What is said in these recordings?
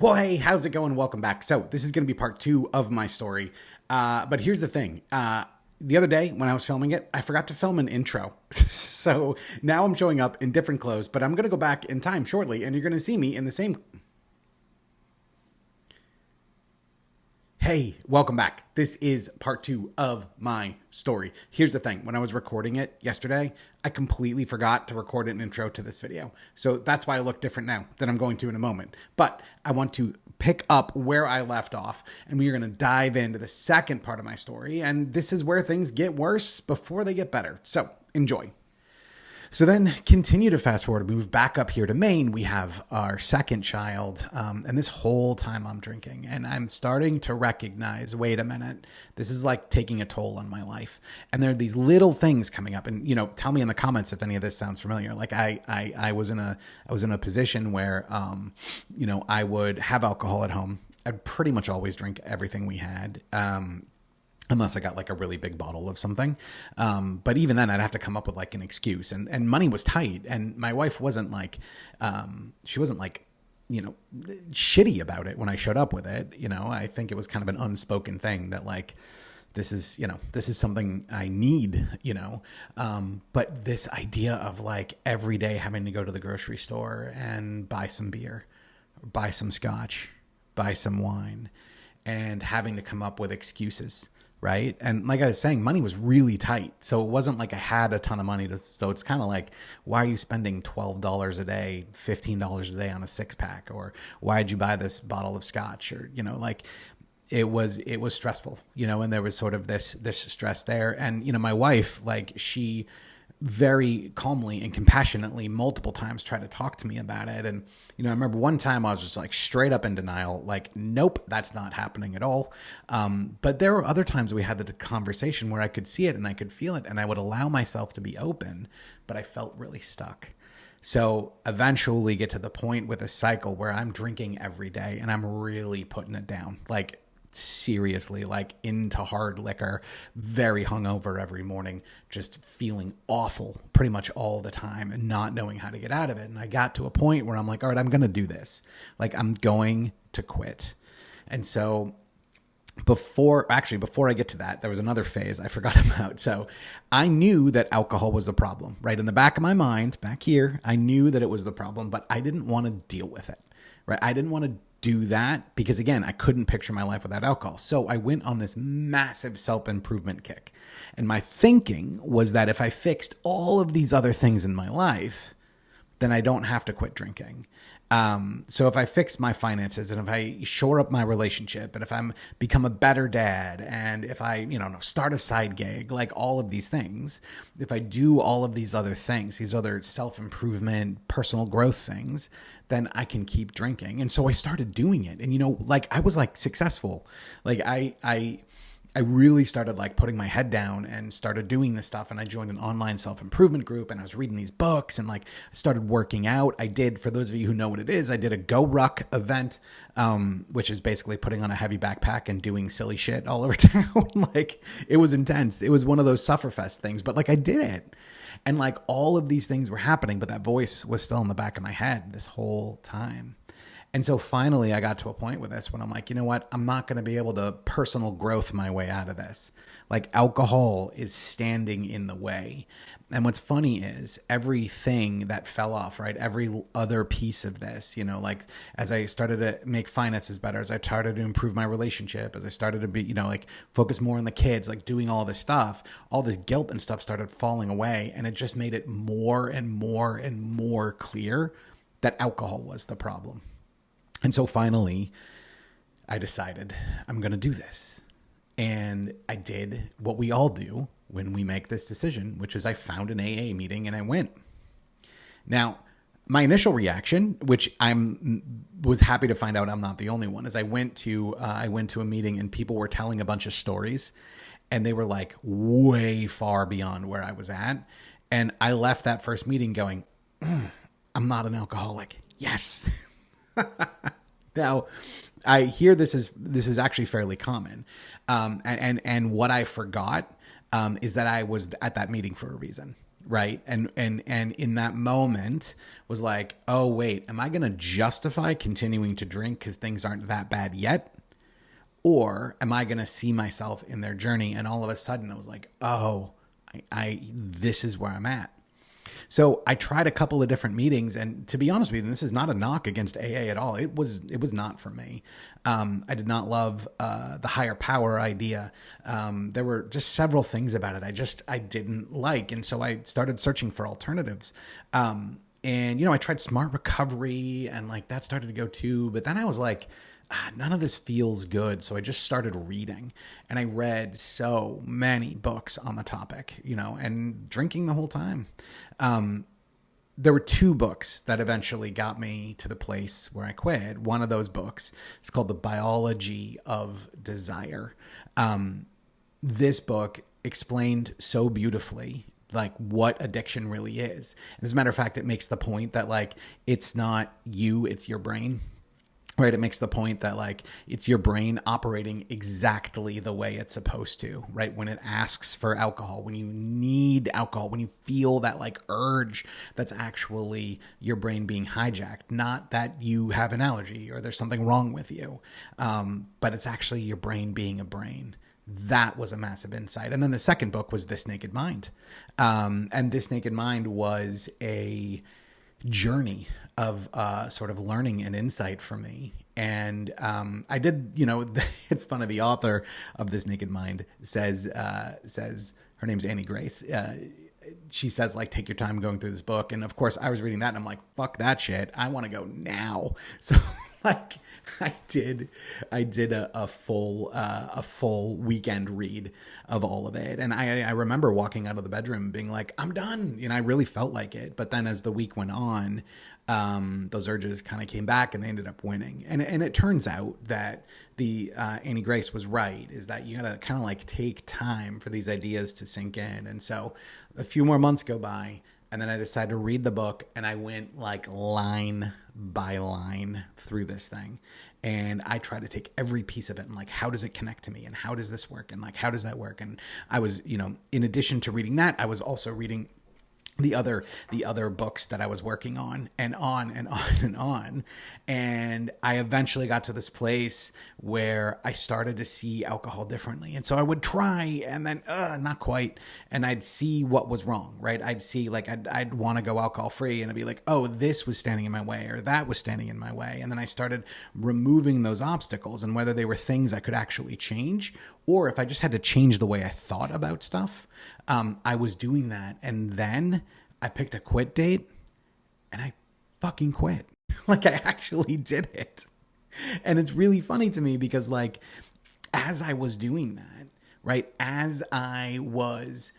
Well, hey, how's it going? Welcome back. So this is going to be part two of my story. But here's the thing. The other day when I was filming it, I forgot to film an intro. So now I'm showing up in different clothes, but I'm going to go back in time shortly and you're going to see me in the same. Hey, welcome back. This is part two of my story. Here's the thing. When I was recording it yesterday, I completely forgot to record an intro to this video. So that's why I look different now than I'm going to in a moment. But I want to pick up where I left off, and we are going to dive into the second part of my story. And this is where things get worse before they get better. So enjoy. So then continue to fast forward, move back up here to Maine. We have our second child. And this whole time I'm drinking and I'm starting to recognize, wait a minute, this is like taking a toll on my life. And there are these little things coming up and, tell me in the comments if any of this sounds familiar. Like I was in a position where, I would have alcohol at home. I'd pretty much always drink everything we had. Unless I got like a really big bottle of something. But even then I'd have to come up with like an excuse and money was tight. And my wife wasn't like, she wasn't like, shitty about it when I showed up with it. I think it was kind of an unspoken thing that like, this is something I need, but this idea of like every day having to go to the grocery store and buy some beer, buy some scotch, buy some wine, and having to come up with excuses. Right. And like I was saying, money was really tight. So it wasn't like I had a ton of money. So it's kind of like, why are you spending $12 a day, $15 a day on a six pack? Or why did you buy this bottle of scotch? Or, like it was stressful, and there was sort of this stress there. And, my wife, like she very calmly and compassionately multiple times tried to talk to me about it. And, I remember one time I was just like straight up in denial, like, nope, that's not happening at all. But there were other times we had the conversation where I could see it and I could feel it and I would allow myself to be open, but I felt really stuck. So eventually get to the point with a cycle where I'm drinking every day and I'm really putting it down. Like, seriously, like into hard liquor, very hungover every morning, just feeling awful pretty much all the time and not knowing how to get out of it. And I got to a point where I'm like, all right, I'm going to do this. Like I'm going to quit. And so before I get to that, there was another phase I forgot about. So I knew that alcohol was the problem, right? In the back of my mind, back here, I knew that it was the problem, but I didn't want to deal with it, right? I didn't want to do that because again, I couldn't picture my life without alcohol. So I went on this massive self-improvement kick. And my thinking was that if I fixed all of these other things in my life, then I don't have to quit drinking. So if I fix my finances and if I shore up my relationship and if I'm become a better dad and if I, start a side gig, like all of these things, if I do all of these other things, these other self-improvement, personal growth things, then I can keep drinking. And so I started doing it. And, I was like successful. Like I really started like putting my head down and started doing this stuff. And I joined an online self-improvement group and I was reading these books and like I started working out. I did, for those of you who know what it is, I did a Go Ruck event, which is basically putting on a heavy backpack and doing silly shit all over town. Like it was intense. It was one of those Sufferfest things, but like I did it. And like all of these things were happening, but that voice was still in the back of my head this whole time. And so finally I got to a point with this when I'm like, you know what? I'm not going to be able to personal growth my way out of this. Like alcohol is standing in the way. And what's funny is everything that fell off, right? Every other piece of this, like as I started to make finances better, as I started to improve my relationship, as I started to be, like focus more on the kids, like doing all this stuff, all this guilt and stuff started falling away. And it just made it more and more and more clear that alcohol was the problem. And so finally, I decided I'm going to do this. And I did what we all do when we make this decision, which is I found an AA meeting and I went. Now, my initial reaction, which was happy to find out I'm not the only one, is I went to a meeting and people were telling a bunch of stories and they were like way far beyond where I was at. And I left that first meeting going, I'm not an alcoholic. Yes. Now, I hear this is actually fairly common, and what I forgot is that I was at that meeting for a reason, right? And in that moment was like, oh wait, am I going to justify continuing to drink because things aren't that bad yet? Or am I going to see myself in their journey? And all of a sudden I was like, oh, I this is where I'm at. So I tried a couple of different meetings, and to be honest with you, this is not a knock against AA at all. It was not for me. I did not love the higher power idea. There were just several things about it I didn't like, and so I started searching for alternatives. And I tried Smart Recovery, and like that started to go too. But then I was like, none of this feels good. So I just started reading, and I read so many books on the topic, and drinking the whole time. There were two books that eventually got me to the place where I quit. One of those books is called The Biology of Desire. This book explained so beautifully like what addiction really is. And as a matter of fact, it makes the point that like, it's not you, it's your brain. Right. It makes the point that like it's your brain operating exactly the way it's supposed to. Right. When it asks for alcohol, when you need alcohol, when you feel that like urge, that's actually your brain being hijacked. Not that you have an allergy or there's something wrong with you, but it's actually your brain being a brain. That was a massive insight. And then the second book was This Naked Mind. And This Naked Mind was a journey of sort of learning and insight for me. And I did, it's funny, the author of This Naked Mind says her name's Annie Grace. She says, like, take your time going through this book. And of course I was reading that and I'm like, fuck that shit. I want to go now. So like I did a full weekend read of all of it. And I remember walking out of the bedroom being like, I'm done. I really felt like it. But then as the week went on, those urges kind of came back and they ended up winning. And it turns out that the Annie Grace was right, is that you gotta kind of like take time for these ideas to sink in. And so a few more months go by, and then I decided to read the book, and I went like line by line through this thing. And I tried to take every piece of it and like, how does it connect to me? And how does this work? And like, how does that work? And I was, in addition to reading that, I was also reading the other books that I was working on and on and on and on. And I eventually got to this place where I started to see alcohol differently. And so I would try and then, not quite. And I'd see what was wrong, right? I'd see like, I'd want to go alcohol free, and I'd be like, oh, this was standing in my way, or that was standing in my way. And then I started removing those obstacles, and whether they were things I could actually change, or if I just had to change the way I thought about stuff, I was doing that. And then I picked a quit date, and I fucking quit. Like I actually did it. And it's really funny to me because like, as I was doing that, right, as I was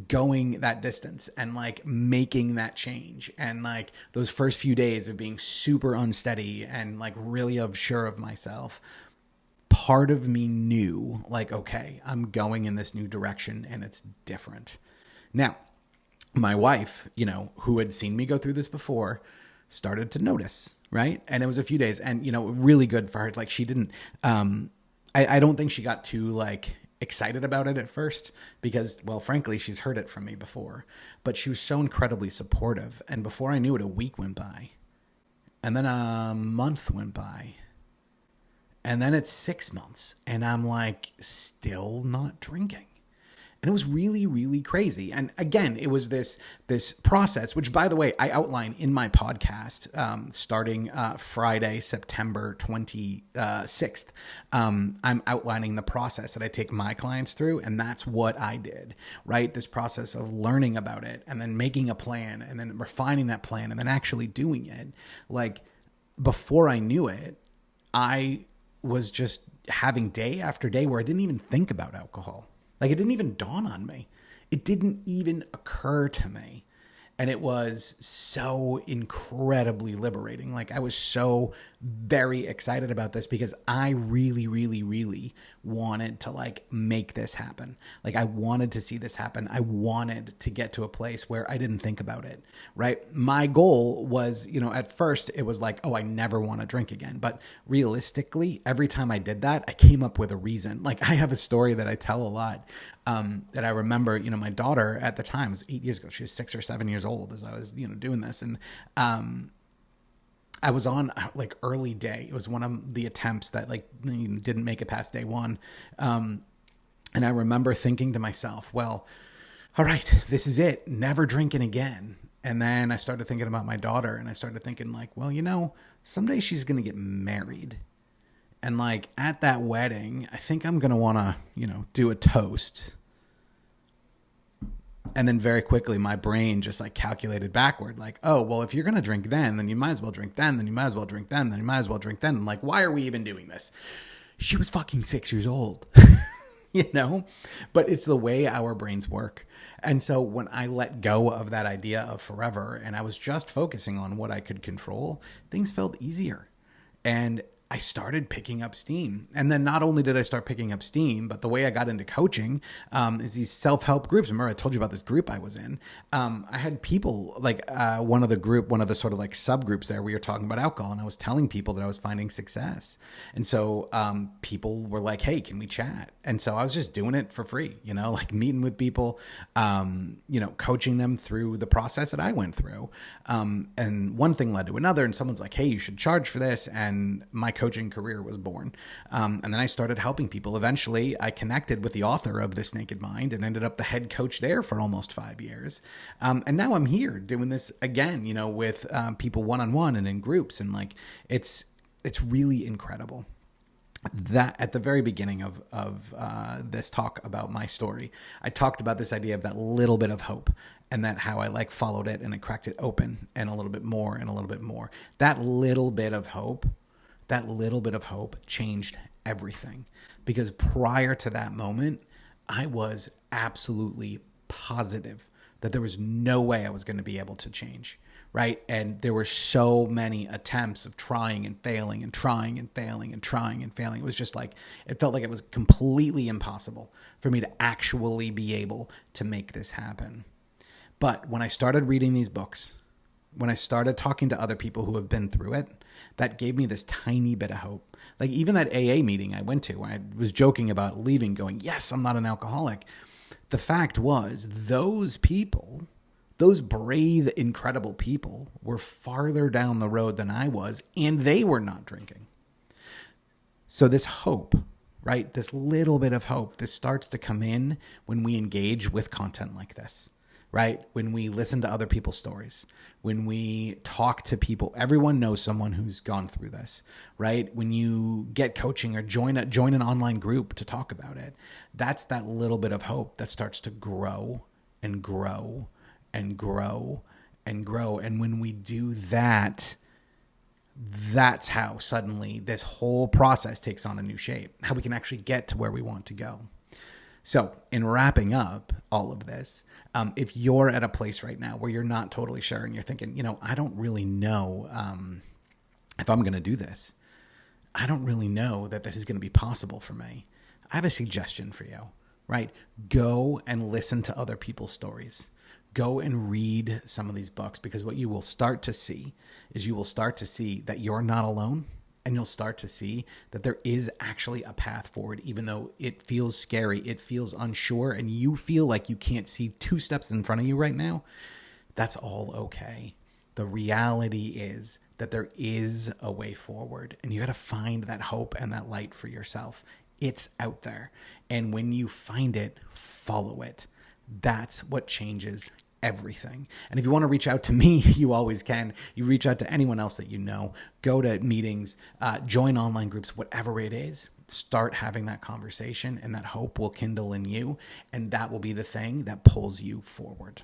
going that distance and like making that change, and like those first few days of being super unsteady and like really unsure of myself, part of me knew like, okay, I'm going in this new direction and it's different. Now, my wife, who had seen me go through this before, started to notice, right? And it was a few days, and, really good for her. Like she didn't, I don't think she got too like excited about it at first because, well, frankly, she's heard it from me before, but she was so incredibly supportive. And before I knew it, a week went by, and then a month went by, and then it's 6 months, and I'm like still not drinking. And it was really, really crazy. And again, it was this process, which, by the way, I outline in my podcast starting Friday, September 26th. I'm outlining the process that I take my clients through. And that's what I did, right? This process of learning about it and then making a plan and then refining that plan and then actually doing it. Like before I knew it, I was just having day after day where I didn't even think about alcohol. Like it didn't even dawn on me. It didn't even occur to me. And it was so incredibly liberating. Like I was so very excited about this because I really, really, really wanted to like make this happen. Like I wanted to see this happen. I wanted to get to a place where I didn't think about it, right? My goal was, at first it was like, oh, I never want to drink again. But realistically, every time I did that, I came up with a reason. Like I have a story that I tell a lot. that I remember, my daughter at the time was 8 years ago. She was 6 or 7 years old as I was, doing this. And I was on like early day. It was one of the attempts that like didn't make it past day one. And I remember thinking to myself, well, all right, this is it. Never drinking again. And then I started thinking about my daughter, and I started thinking like, well, someday she's going to get married. And like at that wedding, I think I'm going to want to, do a toast. And then very quickly, my brain just like calculated backward, like, oh, well, if you're going to drink then you might as well drink then you might as well drink then you might as well drink then. I'm like, why are we even doing this? She was fucking 6 years old, but it's the way our brains work. And so when I let go of that idea of forever and I was just focusing on what I could control, things felt easier. And I started picking up steam. And then not only did I start picking up steam, but the way I got into coaching is these self-help groups. Remember, I told you about this group I was in. I had people like one of the sort of like subgroups there, we were talking about alcohol, and I was telling people that I was finding success. And so people were like, hey, can we chat? And so I was just doing it for free, like meeting with people, coaching them through the process that I went through. And one thing led to another, and someone's like, hey, you should charge for this. And my coaching career was born. And then I started helping people. Eventually, I connected with the author of This Naked Mind and ended up the head coach there for almost 5 years. And now I'm here doing this again, with people one-on-one and in groups. And like, it's really incredible. That at the very beginning of this talk about my story, I talked about this idea of that little bit of hope, and that how I like followed it and I cracked it open and a little bit more and a little bit more. That little bit of hope changed everything, because prior to that moment, I was absolutely positive that there was no way I was going to be able to change. Right. And there were so many attempts of trying and failing and trying and failing and trying and failing. It was just like, it felt like it was completely impossible for me to actually be able to make this happen. But when I started reading these books, when I started talking to other people who have been through it, that gave me this tiny bit of hope. Like even that AA meeting I went to, where I was joking about leaving, going, yes, I'm not an alcoholic. The fact was, those people, those brave, incredible people, were farther down the road than I was, and they were not drinking. So this hope, right, this little bit of hope, this starts to come in when we engage with content like this, right? When we listen to other people's stories, when we talk to people. Everyone knows someone who's gone through this, right? When you get coaching or join an online group to talk about it, that's that little bit of hope that starts to grow and grow and grow and grow. And when we do that, that's how suddenly this whole process takes on a new shape, how we can actually get to where we want to go. So in wrapping up all of this, if you're at a place right now where you're not totally sure and you're thinking, I don't really know if I'm going to do this. I don't really know that this is going to be possible for me. I have a suggestion for you, right? Go and listen to other people's stories. Go and read some of these books, because what you will start to see is that you're not alone. And you'll start to see that there is actually a path forward, even though it feels scary, it feels unsure, and you feel like you can't see 2 steps in front of you right now. That's all okay. The reality is that there is a way forward, and you got to find that hope and that light for yourself. It's out there. And when you find it, follow it. That's what changes everything. And if you want to reach out to me, you always can. You reach out to anyone else that you know. Go to meetings, join online groups, whatever it is. Start having that conversation, and that hope will kindle in you. And that will be the thing that pulls you forward.